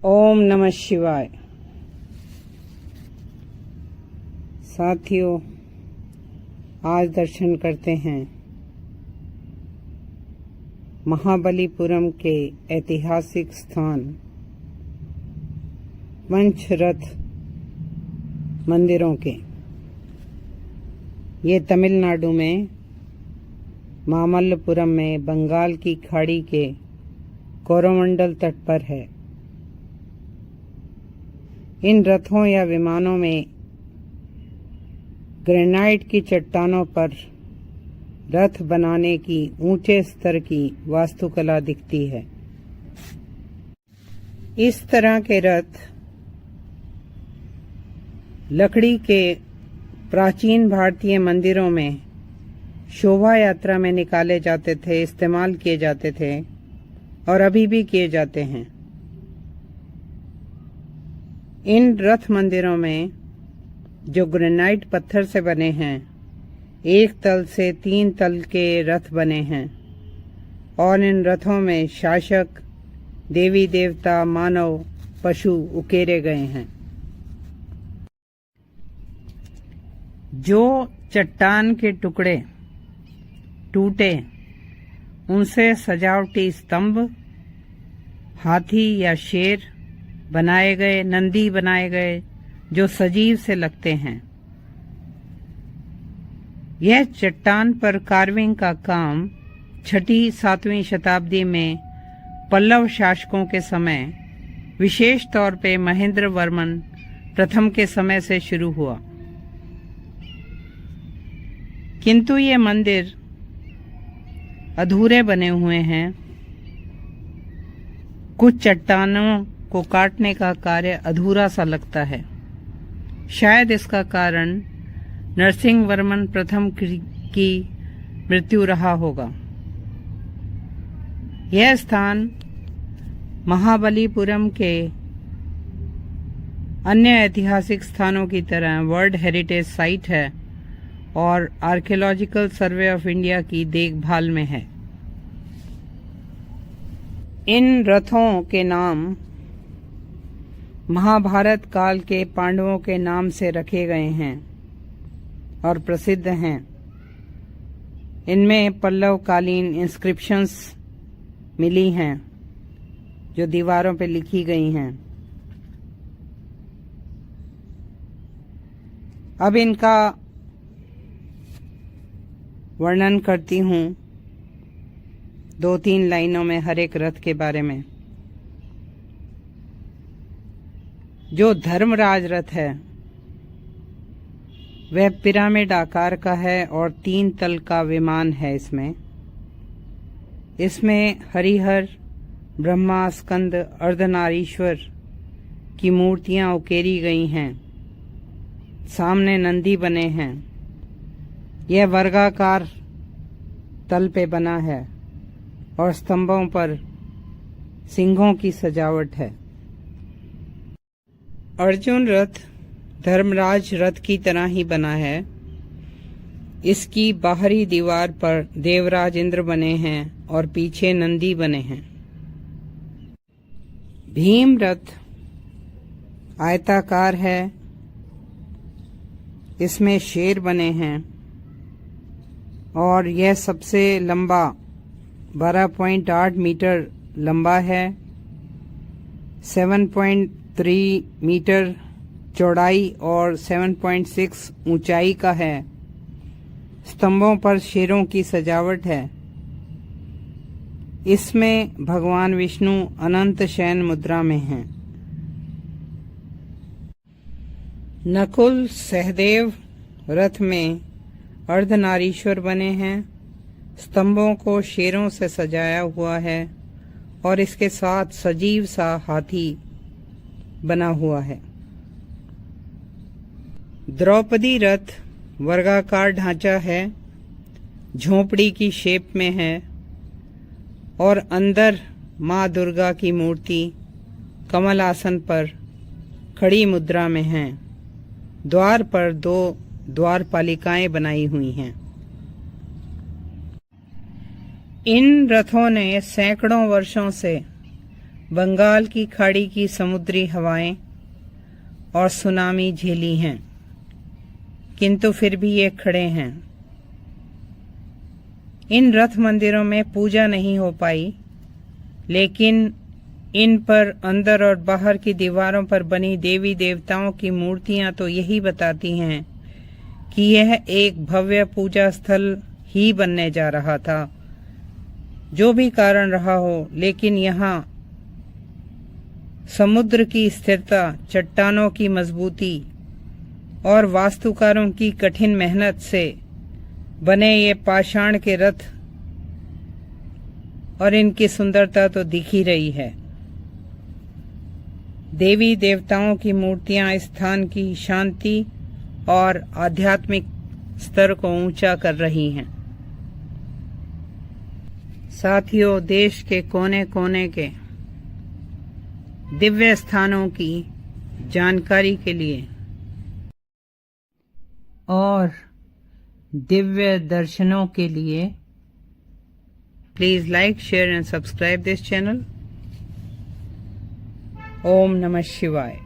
ओम नमः शिवाय। साथियों, आज दर्शन करते हैं महाबलीपुरम के ऐतिहासिक स्थान पंचरथ मंदिरों के। ये तमिलनाडु में मामल्लपुरम में बंगाल की खाड़ी के कोरोमंडल तट पर है। इन रथों या विमानों में ग्रेनाइट की चट्टानों पर रथ बनाने की ऊंचे स्तर की वास्तुकला दिखती है। इस तरह के रथ लकड़ी के प्राचीन भारतीय मंदिरों में शोभा यात्रा में निकाले जाते थे, इस्तेमाल किए जाते थे और अभी भी किए जाते हैं। इन रथ मंदिरों में जो ग्रेनाइट पत्थर से बने हैं, एक तल से 3 तल के रथ बने हैं और इन रथों में शासक, देवी देवता, मानव, पशु उकेरे गए हैं। जो चट्टान के टुकड़े टूटे, उनसे सजावटी स्तंभ, हाथी या शेर बनाए गए, नंदी बनाए गए जो सजीव से लगते हैं। यह चट्टान पर कार्विंग का काम 6वीं-7वीं शताब्दी में पल्लव शासकों के समय, विशेष तौर पे महेंद्र वर्मन प्रथम के समय से शुरू हुआ। किंतु ये मंदिर अधूरे बने हुए हैं। कुछ चट्टानों को काटने का कार्य अधूरा सा लगता है। शायद इसका कारण नरसिंह वर्मन प्रथम की मृत्यु रहा होगा। यह स्थान महाबलीपुरम के अन्य ऐतिहासिक स्थानों की तरह वर्ल्ड हेरिटेज साइट है और आर्कियोलॉजिकल सर्वे ऑफ इंडिया की देखभाल में है। इन रथों के नाम महाभारत काल के पांडवों के नाम से रखे गए हैं और प्रसिद्ध हैं। इनमें पल्लव कालीन इंस्क्रिप्शंस मिली हैं जो दीवारों पर लिखी गई हैं। अब इनका वर्णन करती हूँ 2-3 लाइनों में हर एक रथ के बारे में। जो धर्मराज रथ है वह पिरामिड आकार का है और 3 तल का विमान है। इसमें हरिहर, ब्रह्मा, स्कंद, अर्धनारीश्वर की मूर्तियां उकेरी गई हैं। सामने नंदी बने हैं। यह वर्गाकार तल पे बना है और स्तंभों पर सिंहों की सजावट है। अर्जुन रथ धर्मराज रथ की तरह ही बना है। इसकी बाहरी दीवार पर देवराज इंद्र बने हैं और पीछे नंदी बने हैं। भीम रथ आयताकार है। इसमें शेर बने हैं और यह सबसे लंबा 12.8 मीटर लंबा है। 7.3 मीटर चौड़ाई और 7.6 ऊंचाई का है। स्तंभों पर शेरों की सजावट है। इसमें भगवान विष्णु अनंत शयन मुद्रा में हैं। नकुल सहदेव रथ में अर्धनारीश्वर बने हैं। स्तंभों को शेरों से सजाया हुआ है और इसके साथ सजीव सा हाथी बना हुआ है। द्रौपदी रथ वर्गाकार ढांचा है, झोपड़ी की शेप में है और अंदर माँ दुर्गा की मूर्ति कमल आसन पर खड़ी मुद्रा में है। द्वार पर 2 द्वारपालिकाएं बनाई हुई हैं। इन रथों ने सैकड़ों वर्षों से बंगाल की खाड़ी की समुद्री हवाएं और सुनामी झेली हैं, किंतु फिर भी ये खड़े हैं। इन रथ मंदिरों में पूजा नहीं हो पाई, लेकिन इन पर अंदर और बाहर की दीवारों पर बनी देवी देवताओं की मूर्तियां तो यही बताती हैं कि यह एक भव्य पूजा स्थल ही बनने जा रहा था। जो भी कारण रहा हो, लेकिन यहाँ समुद्र की स्थिरता, चट्टानों की मजबूती और वास्तुकारों की कठिन मेहनत से बने ये पाषाण के रथ और इनकी सुंदरता तो दिख ही रही है। देवी देवताओं की मूर्तियां इस स्थान की शांति और आध्यात्मिक स्तर को ऊंचा कर रही हैं। साथियों, देश के कोने कोने के दिव्य स्थानों की जानकारी के लिए और दिव्य दर्शनों के लिए please like, share and subscribe this channel. Om नमः शिवाय।